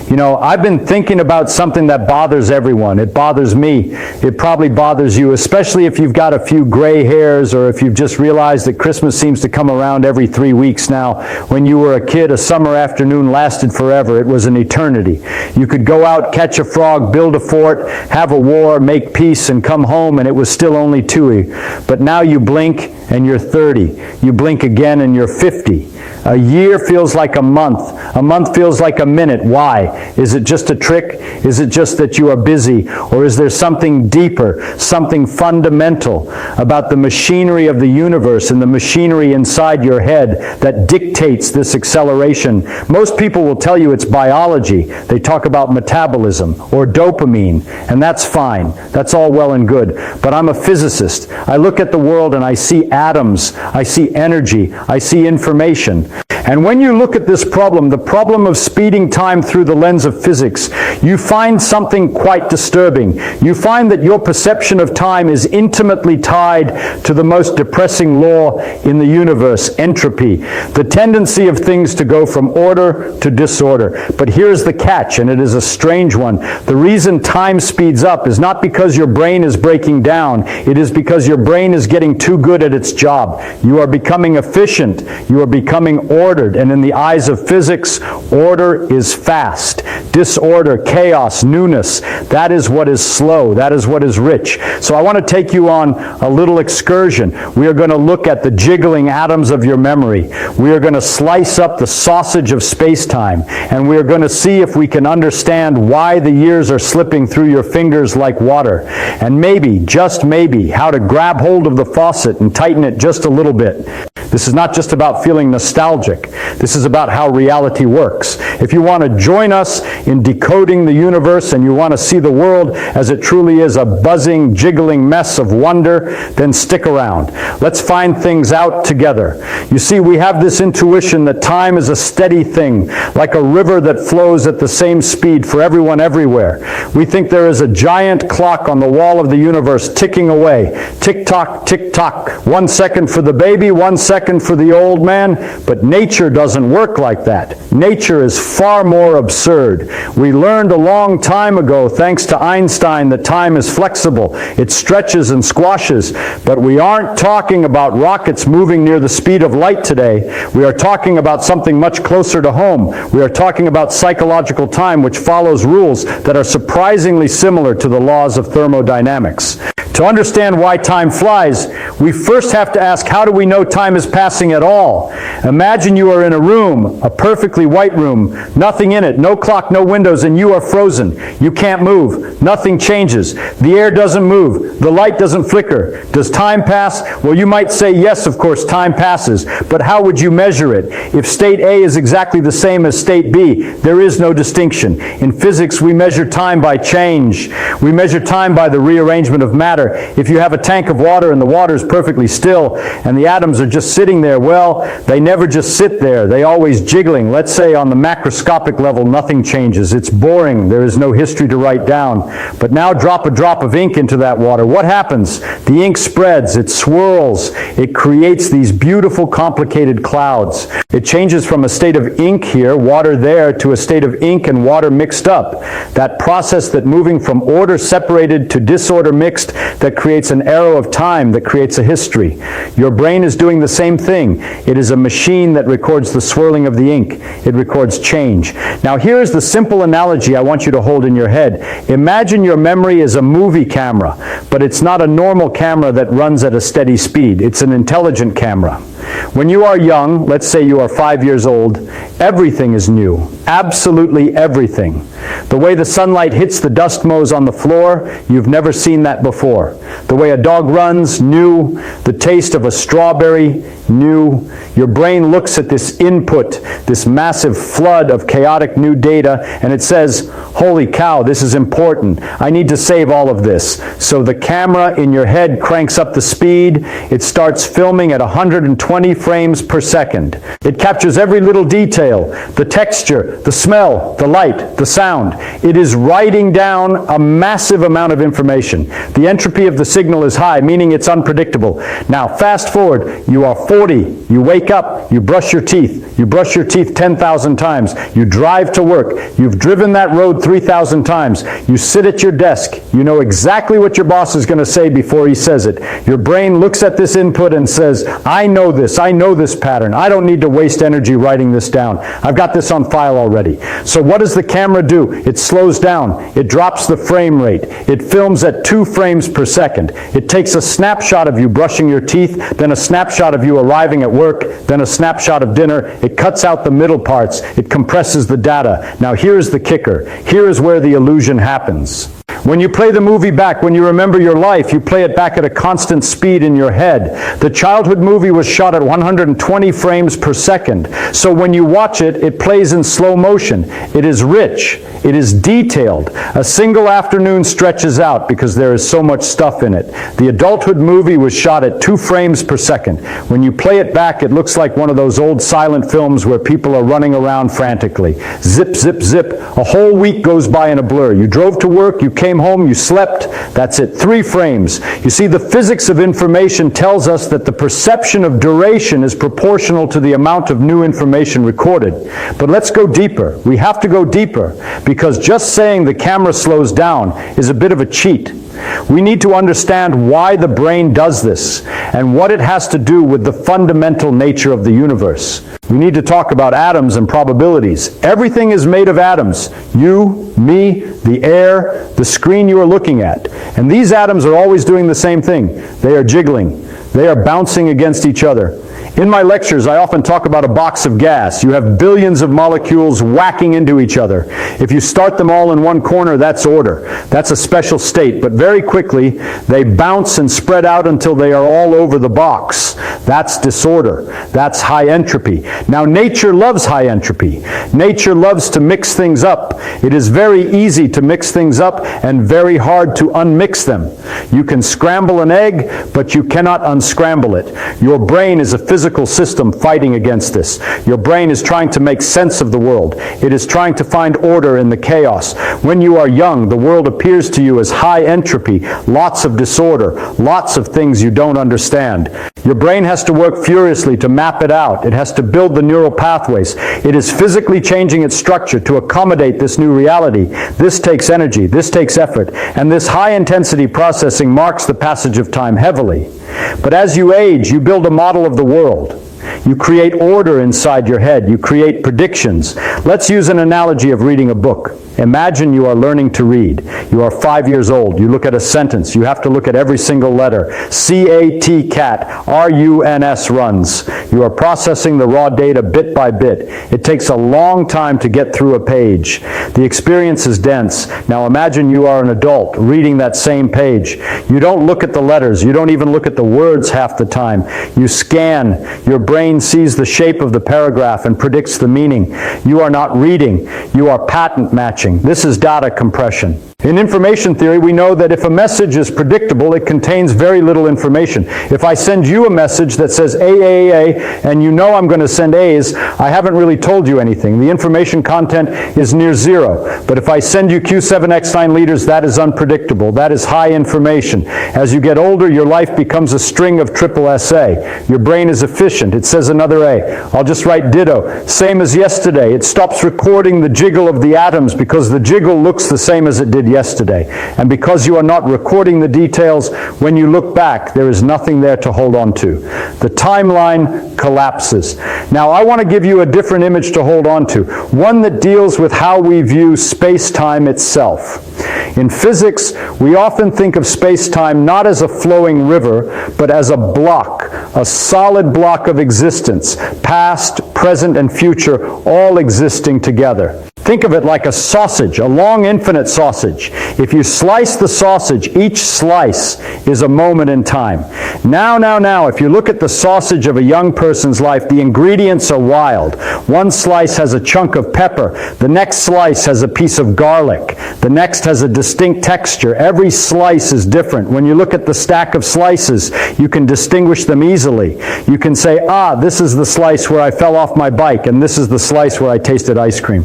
You know, I've been thinking about something that bothers everyone. It bothers me. It probably bothers you, especially if you've got a few gray hairs or if you've just realized that Christmas seems to come around every 3 weeks now. When you were a kid, a summer afternoon lasted forever. It was an eternity. You could go out, catch a frog, build a fort, have a war, make peace, and come home, and it was still only 2. But now you blink and you're 30. You blink again and you're 50. A year feels like a month. A month feels like a minute. Why? Is it just a trick? Is it just that you are busy? Or is there something deeper, something fundamental about the machinery of the universe and the machinery inside your head that dictates this acceleration? Most people will tell you it's biology. They talk about metabolism or dopamine, and that's fine. That's all well and good. But I'm a physicist. I look at the world and I see atoms. I see energy. I see information. And when you look at this problem, the problem of speeding time through the lens of physics, you find something quite disturbing. You find that your perception of time is intimately tied to the most depressing law in the universe, entropy, the tendency of things to go from order to disorder. But here's the catch, and it is a strange one. The reason time speeds up is not because your brain is breaking down. It is because your brain is getting too good at its job. You are becoming efficient. You are becoming ordered. And in the eyes of physics, order is fast. Disorder, chaos, newness, that is what is slow. That is what is rich. So I want to take you on a little excursion. We are going to look at the jiggling atoms of your memory. We are going to slice up the sausage of space-time. And we are going to see if we can understand why the years are slipping through your fingers like water. And maybe, just maybe, how to grab hold of the faucet and tighten it just a little bit. This is not just about feeling nostalgic. This is about how reality works. If you want to join us in decoding the universe and you want to see the world as it truly is, a buzzing, jiggling mess of wonder, then stick around. Let's find things out together. You see, we have this intuition that time is a steady thing, like a river that flows at the same speed for everyone everywhere. We think there is a giant clock on the wall of the universe ticking away. Tick-tock, tick-tock. 1 second for the baby, 1 second for the old man. But nature doesn't work like that. Nature is far more absurd. We learned a long time ago, thanks to Einstein, that time is flexible. It stretches and squashes. But we aren't talking about rockets moving near the speed of light today. We are talking about something much closer to home. We are talking about psychological time, which follows rules that are surprisingly similar to the laws of thermodynamics. To understand why time flies, we first have to ask, how do we know time is passing at all? Imagine you are in a room, a perfectly white room, nothing in it, no clock, no windows, and you are frozen. You can't move. Nothing changes. The air doesn't move. The light doesn't flicker. Does time pass? Well, you might say, yes, of course, time passes. But how would you measure it? If state A is exactly the same as state B, there is no distinction. In physics, we measure time by change. We measure time by the rearrangement of matter. If you have a tank of water and the water is perfectly still and the atoms are just sitting there, well, they never just sit there. They always jiggling. Let's say on the macroscopic level, nothing changes. It's boring. There is no history to write down. But now drop a drop of ink into that water. What happens? The ink spreads. It swirls. It creates these beautiful, complicated clouds. It changes from a state of ink here, water there, to a state of ink and water mixed up. That process that moving from order separated to disorder mixed, that creates an arrow of time, that creates a history. Your brain is doing the same thing. It is a machine that records the swirling of the ink. It records change. Now here's the simple analogy I want you to hold in your head. Imagine your memory is a movie camera, but it's not a normal camera that runs at a steady speed. It's an intelligent camera. When you are young, let's say you are 5 years old, everything is new. Absolutely everything. The way the sunlight hits the dust mows on the floor, you've never seen that before. The way a dog runs, new. The taste of a strawberry, new. Your brain looks at this input, this massive flood of chaotic new data, and it says, holy cow, this is important. I need to save all of this. So the camera in your head cranks up the speed. It starts filming at 120 120 frames per second. It captures every little detail, the texture, the smell, the light, the sound. It is writing down a massive amount of information. The entropy of the signal is high, meaning it's unpredictable. Now, fast forward, you are 40, you wake up, you brush your teeth. You brush your teeth 10,000 times. You drive to work. You've driven that road 3,000 times. You sit at your desk. You know exactly what your boss is going to say before he says it. Your brain looks at this input and says, I know this pattern. I don't need to waste energy writing this down. I've got this on file already. So what does the camera do? It slows down. It drops the frame rate. It films at 2 frames per second. It takes a snapshot of you brushing your teeth, then a snapshot of you arriving at work, then a snapshot of dinner. It cuts out the middle parts. It compresses the data. Now here's the kicker. Here is where the illusion happens. When you play the movie back, when you remember your life, you play it back at a constant speed in your head. The childhood movie was shot at 120 frames per second. So when you watch it, it plays in slow motion. It is rich. It is detailed. A single afternoon stretches out because there is so much stuff in it. The adulthood movie was shot at 2 frames per second. When you play it back, it looks like one of those old silent films where people are running around frantically. Zip, zip, zip. A whole week goes by in a blur. You drove to work, you came home, you slept, that's it, 3 frames. You see, the physics of information tells us that the perception of duration is proportional to the amount of new information recorded. But let's go deeper. We have to go deeper, because just saying the camera slows down is a bit of a cheat. We need to understand why the brain does this and what it has to do with the fundamental nature of the universe. We need to talk about atoms and probabilities. Everything is made of atoms. You, me, the air, the screen you are looking at. And these atoms are always doing the same thing. They are jiggling. They are bouncing against each other. In my lectures, I often talk about a box of gas. You have billions of molecules whacking into each other. If you start them all in one corner, that's order. That's a special state. But very quickly, they bounce and spread out until they are all over the box. That's disorder. That's high entropy. Now, nature loves high entropy. Nature loves to mix things up. It is very easy to mix things up and very hard to unmix them. You can scramble an egg, but you cannot unscramble it. Your brain is a physical system fighting against this. Your brain is trying to make sense of the world. It is trying to find order in the chaos. When you are young, the world appears to you as high entropy, lots of disorder, lots of things you don't understand. Your brain has to work furiously to map it out. It has to build the neural pathways. It is physically changing its structure to accommodate this new reality. This takes energy, this takes effort, and this high-intensity processing marks the passage of time heavily. But as you age, you build a model of the world. You create order inside your head. You create predictions. Let's use an analogy of reading a book. Imagine you are learning to read. You are 5 years old. You look at a sentence. You have to look at every single letter. C-A-T, cat. R-U-N-S, runs. You are processing the raw data bit by bit. It takes a long time to get through a page. The experience is dense. Now imagine you are an adult reading that same page. You don't look at the letters. You don't even look at the words half the time. You scan. Your brain sees the shape of the paragraph and predicts the meaning. You are not reading. You are pattern matching. This is data compression. In information theory, we know that if a message is predictable, it contains very little information. If I send you a message that says A, and you know I'm going to send A's, I haven't really told you anything. The information content is near zero. But if I send you Q7X9 liters, that is unpredictable. That is high information. As you get older, your life becomes a string of triple SA. Your brain is efficient. It says another A. I'll just write ditto. Same as yesterday. It stops recording the jiggle of the atoms because the jiggle looks the same as it did yesterday. And because you are not recording the details, when you look back, there is nothing there to hold on to. The timeline collapses. Now, I want to give you a different image to hold on to, one that deals with how we view space-time itself. In physics, we often think of space-time not as a flowing river, but as a block, a solid block of existence, past, present, and future, all existing together. Think of it like a sausage, a long infinite sausage. If you slice the sausage, each slice is a moment in time. Now, if you look at the sausage of a young person's life, the ingredients are wild. One slice has a chunk of pepper. The next slice has a piece of garlic. The next has a distinct texture. Every slice is different. When you look at the stack of slices, you can distinguish them easily. You can say, this is the slice where I fell off my bike, and this is the slice where I tasted ice cream.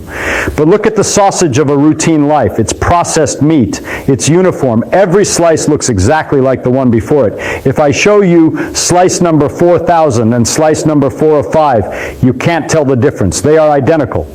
But look at the sausage of a routine life. It's processed meat. It's uniform. Every slice looks exactly like the one before it. If I show you slice number 4,000 and slice number 405, you can't tell the difference. They are identical.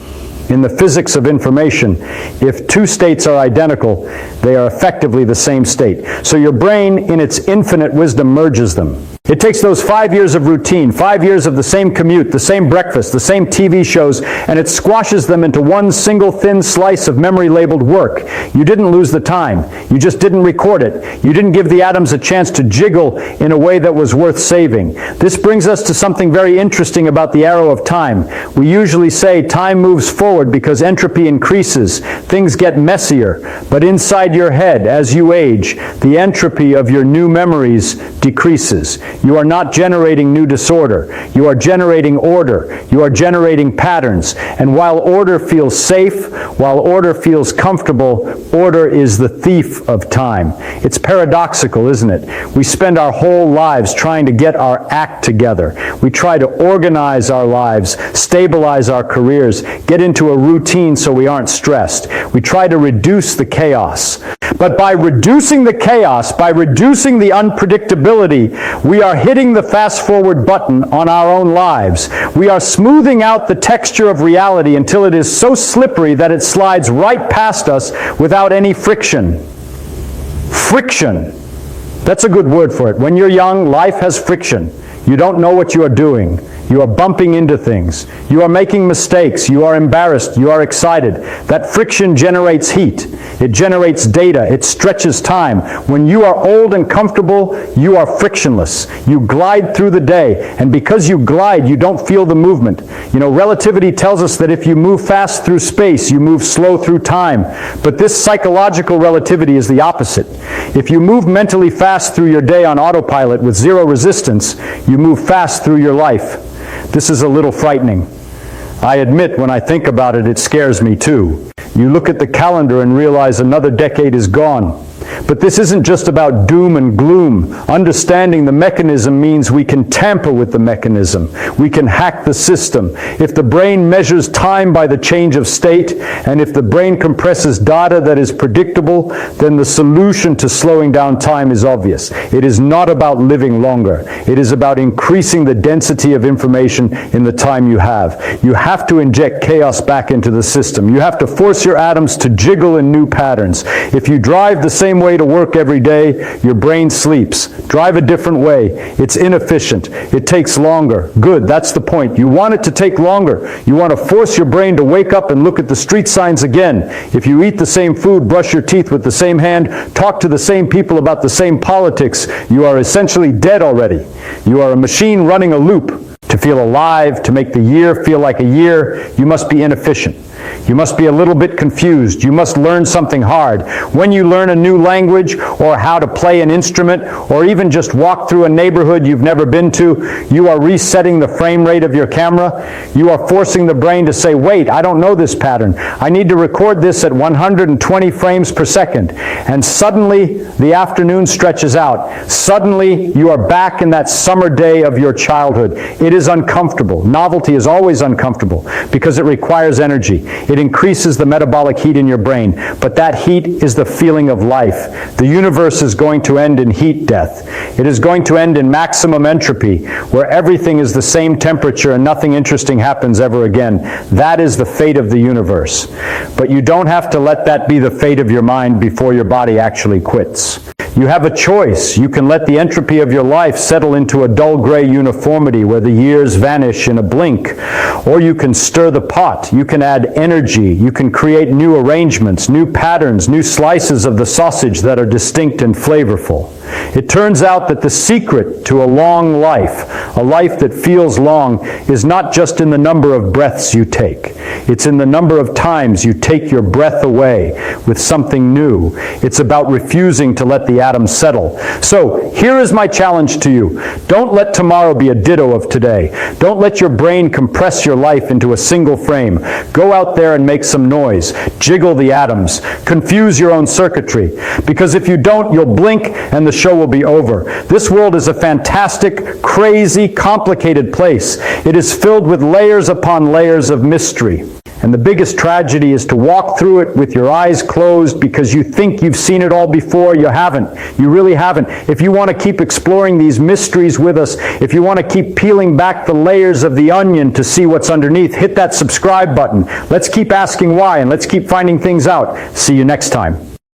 In the physics of information, if two states are identical, they are effectively the same state. So your brain, in its infinite wisdom, merges them. It takes those 5 years of routine, 5 years of the same commute, the same breakfast, the same TV shows, and it squashes them into one single thin slice of memory-labeled work. You didn't lose the time. You just didn't record it. You didn't give the atoms a chance to jiggle in a way that was worth saving. This brings us to something very interesting about the arrow of time. We usually say time moves forward because entropy increases. Things get messier. But inside your head, as you age, the entropy of your new memories decreases. You are not generating new disorder. You are generating order. You are generating patterns. And while order feels safe, while order feels comfortable, order is the thief of time. It's paradoxical, isn't it? We spend our whole lives trying to get our act together. We try to organize our lives, stabilize our careers, get into a routine so we aren't stressed. We try to reduce the chaos. But by reducing the chaos, by reducing the unpredictability, we are hitting the fast-forward button on our own lives. We are smoothing out the texture of reality until it is so slippery that it slides right past us without any friction. Friction. That's a good word for it. When you're young, life has friction. You don't know what you are doing. You are bumping into things. You are making mistakes. You are embarrassed. You are excited. That friction generates heat. It generates data. It stretches time. When you are old and comfortable, you are frictionless. You glide through the day. And because you glide, you don't feel the movement. You know, relativity tells us that if you move fast through space, you move slow through time. But this psychological relativity is the opposite. If you move mentally fast through your day on autopilot with zero resistance, you move fast through your life. This is a little frightening. I admit, when I think about it, it scares me too. You look at the calendar and realize another decade is gone. But this isn't just about doom and gloom. Understanding the mechanism means we can tamper with the mechanism. We can hack the system. If the brain measures time by the change of state, and if the brain compresses data that is predictable, then the solution to slowing down time is obvious. It is not about living longer. It is about increasing the density of information in the time you have. You have to inject chaos back into the system. You have to force your atoms to jiggle in new patterns. If you drive the same way to work every day, your brain sleeps. Drive a different way. It's inefficient. It takes longer. Good, that's the point. You want it to take longer. You want to force your brain to wake up and look at the street signs again. If you eat the same food, brush your teeth with the same hand, talk to the same people about the same politics, you are essentially dead already. You are a machine running a loop. To feel alive, to make the year feel like a year, you must be inefficient. You must be a little bit confused. You must learn something hard. When you learn a new language, or how to play an instrument, or even just walk through a neighborhood you've never been to, you are resetting the frame rate of your camera. You are forcing the brain to say, wait, I don't know this pattern. I need to record this at 120 frames per second. And suddenly, the afternoon stretches out. Suddenly, you are back in that summer day of your childhood. It is uncomfortable. Novelty is always uncomfortable because it requires energy. It increases the metabolic heat in your brain, but that heat is the feeling of life. The universe is going to end in heat death. It is going to end in maximum entropy, where everything is the same temperature and nothing interesting happens ever again. That is the fate of the universe. But you don't have to let that be the fate of your mind before your body actually quits. You have a choice. You can let the entropy of your life settle into a dull gray uniformity where the years vanish in a blink. Or you can stir the pot. You can add energy. You can create new arrangements, new patterns, new slices of the sausage that are distinct and flavorful. It turns out that the secret to a long life, a life that feels long, is not just in the number of breaths you take. It's in the number of times you take your breath away with something new. It's about refusing to let the atoms settle. So, here is my challenge to you. Don't let tomorrow be a ditto of today. Don't let your brain compress your life into a single frame. Go out there and make some noise. Jiggle the atoms. Confuse your own circuitry. Because if you don't, you'll blink and the show will be over. This world is a fantastic, crazy, complicated place. It is filled with layers upon layers of mystery. And the biggest tragedy is to walk through it with your eyes closed because you think you've seen it all before. You haven't. You really haven't. If you want to keep exploring these mysteries with us, if you want to keep peeling back the layers of the onion to see what's underneath, hit that subscribe button. Let's keep asking why, and let's keep finding things out. See you next time.